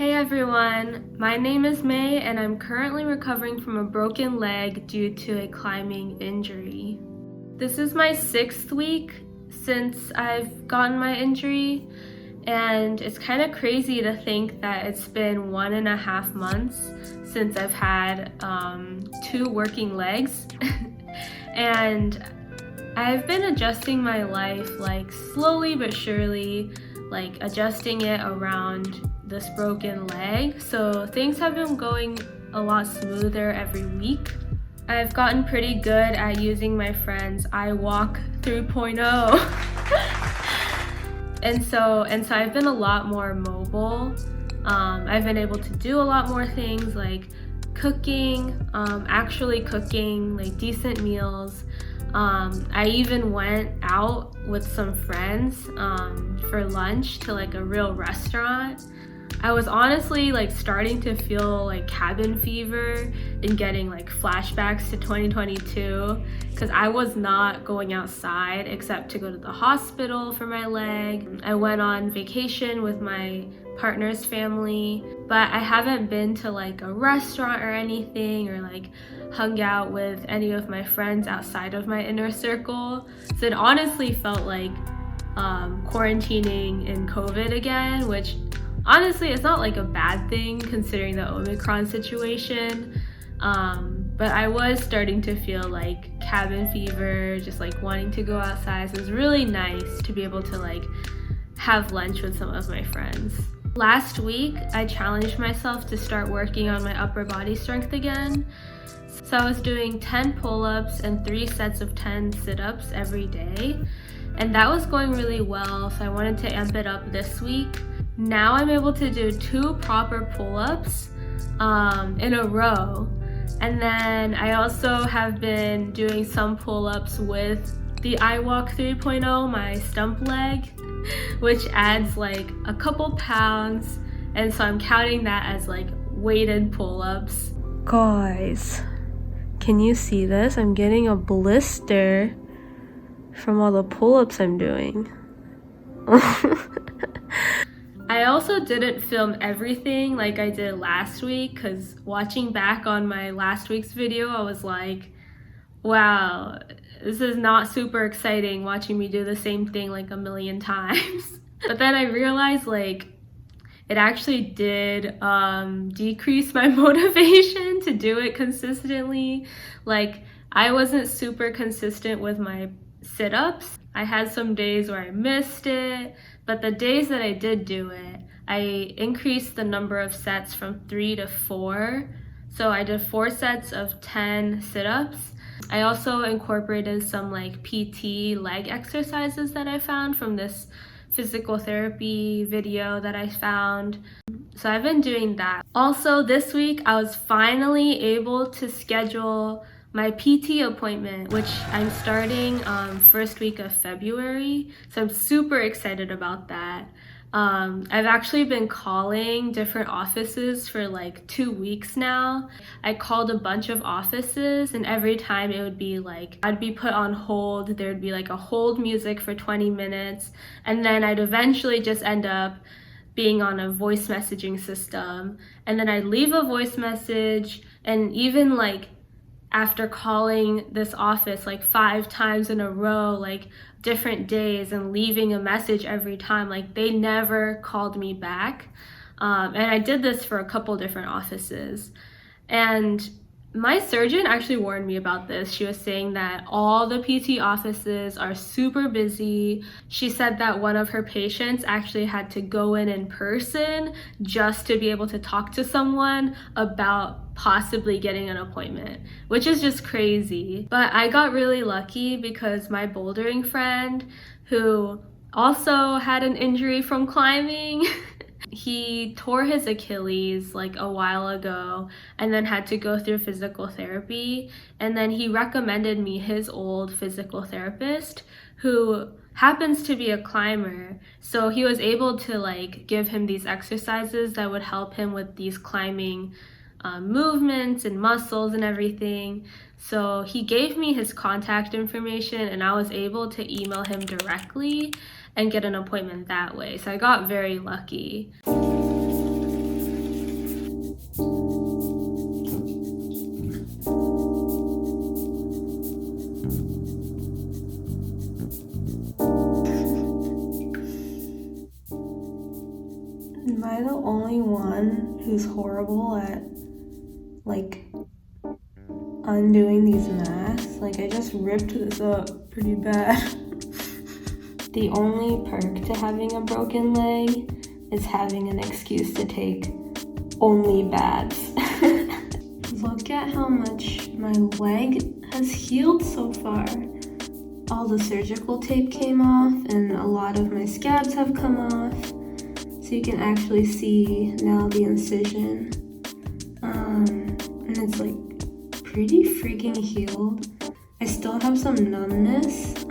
Hey everyone, my name is May and I'm currently recovering from a broken leg due to a climbing injury. This is my 6th week since I've gotten my injury, and it's kind of crazy to think that it's been 1.5 months since I've had 2 working legs. And I've been adjusting my life slowly but surely, adjusting it around this broken leg. So things have been going a lot smoother every week. I've gotten pretty good at using my friend's iWalk 3.0. and so I've been a lot more mobile. I've been able to do a lot more things like cooking, actually cooking decent meals. I even went out with some friends for lunch to a real restaurant. I was honestly starting to feel cabin fever and getting flashbacks to 2022 because I was not going outside except to go to the hospital for my leg. I went on vacation with my partner's family, but I haven't been to a restaurant or anything, or hung out with any of my friends outside of my inner circle. So it honestly felt like quarantining in COVID again, which honestly it's not a bad thing considering the Omicron situation. But I was starting to feel cabin fever, just wanting to go outside. So it was really nice to be able to have lunch with some of my friends. Last week, I challenged myself to start working on my upper body strength again. So I was doing 10 pull-ups and 3 sets of 10 sit-ups every day. And that was going really well, so I wanted to amp it up this week. Now I'm able to do 2 proper pull-ups in a row. And then I also have been doing some pull-ups with the iWalk 3.0, my stump leg, which adds a couple pounds, and so I'm counting that as weighted pull-ups. Guys, can you see this? I'm getting a blister from all the pull-ups I'm doing. I also didn't film everything like I did last week, because watching back on my last week's video, I was like, wow, this is not super exciting watching me do the same thing a million times. But then I realized it actually did decrease my motivation to do it consistently. I wasn't super consistent with my sit-ups. I had some days where I missed it, but the days that I did do it, I increased the number of sets from 3 to 4. So I did 4 sets of 10 sit-ups. I also incorporated some PT leg exercises that I found from this physical therapy video that I found. So I've been doing that. Also this week, I was finally able to schedule my PT appointment, which I'm starting first week of February. So I'm super excited about that. I've actually been calling different offices for 2 weeks now. I called a bunch of offices, and every time it would be I'd be put on hold. There'd be a hold music for 20 minutes, and then I'd eventually just end up being on a voice messaging system. And then I'd leave a voice message, and even after calling this office 5 times in a row, different days, and leaving a message every time, they never called me back. And I did this for a couple different offices. And my surgeon actually warned me about this. She was saying that all the PT offices are super busy. She said that one of her patients actually had to go in person just to be able to talk to someone about possibly getting an appointment, which is just crazy. But I got really lucky because my bouldering friend, who also had an injury from climbing, he tore his Achilles a while ago and then had to go through physical therapy. And then he recommended me his old physical therapist, who happens to be a climber. So he was able to give him these exercises that would help him with these climbing movements and muscles and everything. So he gave me his contact information, and I was able to email him directly and get an appointment that way. So I got very lucky. only one who's horrible at like undoing these masks. Like I just ripped this up pretty bad. The only perk to having a broken leg is having an excuse to take only baths. Look at how much my leg has healed so far. All the surgical tape came off and a lot of my scabs have come off. So you can actually see now the incision. And it's like pretty freaking healed. I still have some numbness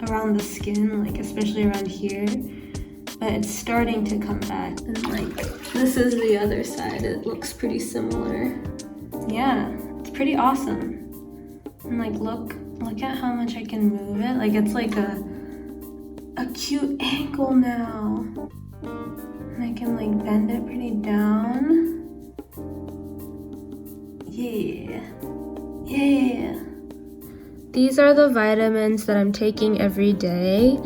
around the skin, like especially around here, but it's starting to come back. And like this is the other side. It looks pretty similar. Yeah, it's pretty awesome. And like look at how much I can move it. Like it's like a cute ankle now. And I can like bend it pretty down. Yeah. These are the vitamins that I'm taking every day.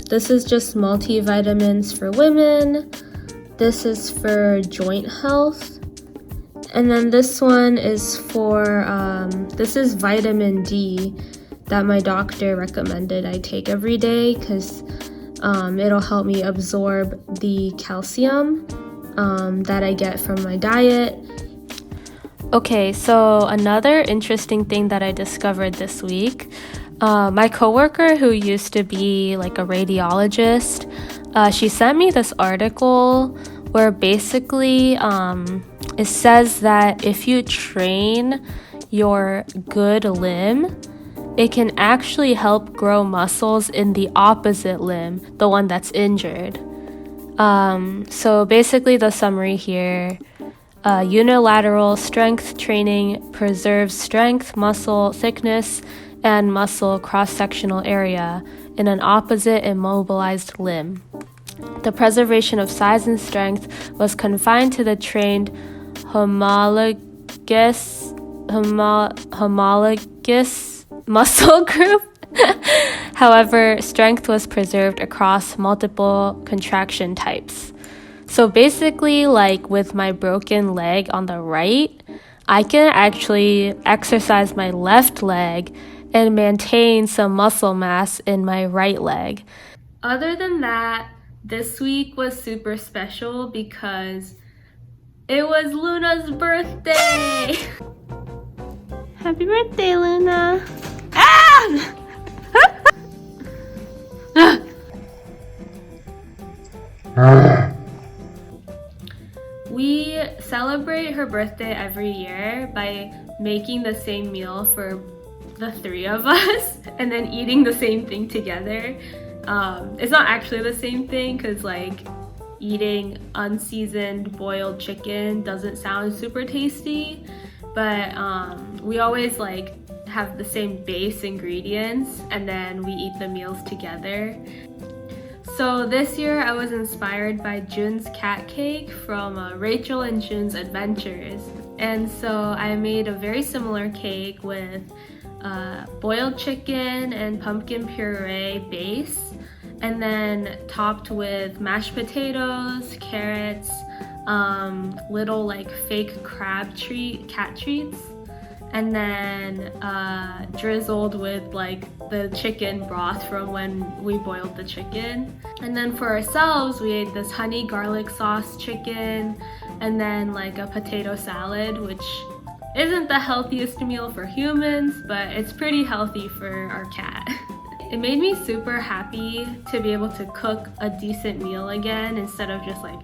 This is just multivitamins for women. This is for joint health. And then this one is for, this is vitamin D that my doctor recommended I take every day because it'll help me absorb the calcium that I get from my diet. Okay, so another interesting thing that I discovered this week, my coworker who used to be like a radiologist, she sent me this article where basically it says that if you train your good limb, it can actually help grow muscles in the opposite limb, the one that's injured. So basically the summary here, unilateral strength training preserves strength, muscle thickness, and muscle cross-sectional area in an opposite immobilized limb. The preservation of size and strength was confined to the trained homologous muscle group. However, strength was preserved across multiple contraction types. So basically, like with my broken leg on the right, I can actually exercise my left leg and maintain some muscle mass in my right leg. Other than that, this week was super special because it was Luna's birthday! Happy birthday, Luna! Ah! We celebrate her birthday every year by making the same meal for the three of us and then eating the same thing together. It's not actually the same thing because like eating unseasoned boiled chicken doesn't sound super tasty, but we always like have the same base ingredients and then we eat the meals together. So this year I was inspired by Jun's cat cake from Rachel and Jun's Adventures. And so I made a very similar cake with boiled chicken and pumpkin puree base, and then topped with mashed potatoes, carrots, little like fake cat treats, and then drizzled with like the chicken broth from when we boiled the chicken. And then for ourselves, we ate this honey garlic sauce chicken and then like a potato salad, which isn't the healthiest meal for humans, but it's pretty healthy for our cat. It made me super happy to be able to cook a decent meal again instead of just like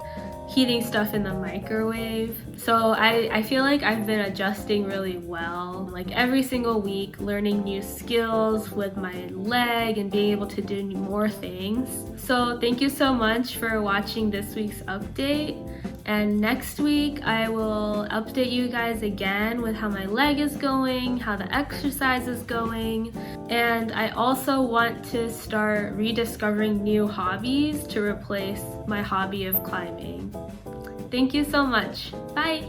heating stuff in the microwave. So I feel like I've been adjusting really well, like every single week learning new skills with my leg and being able to do more things. So thank you so much for watching this week's update. And next week I will update you guys again with how my leg is going, how the exercise is going, and I also want to start rediscovering new hobbies to replace my hobby of climbing. Thank you so much. Bye!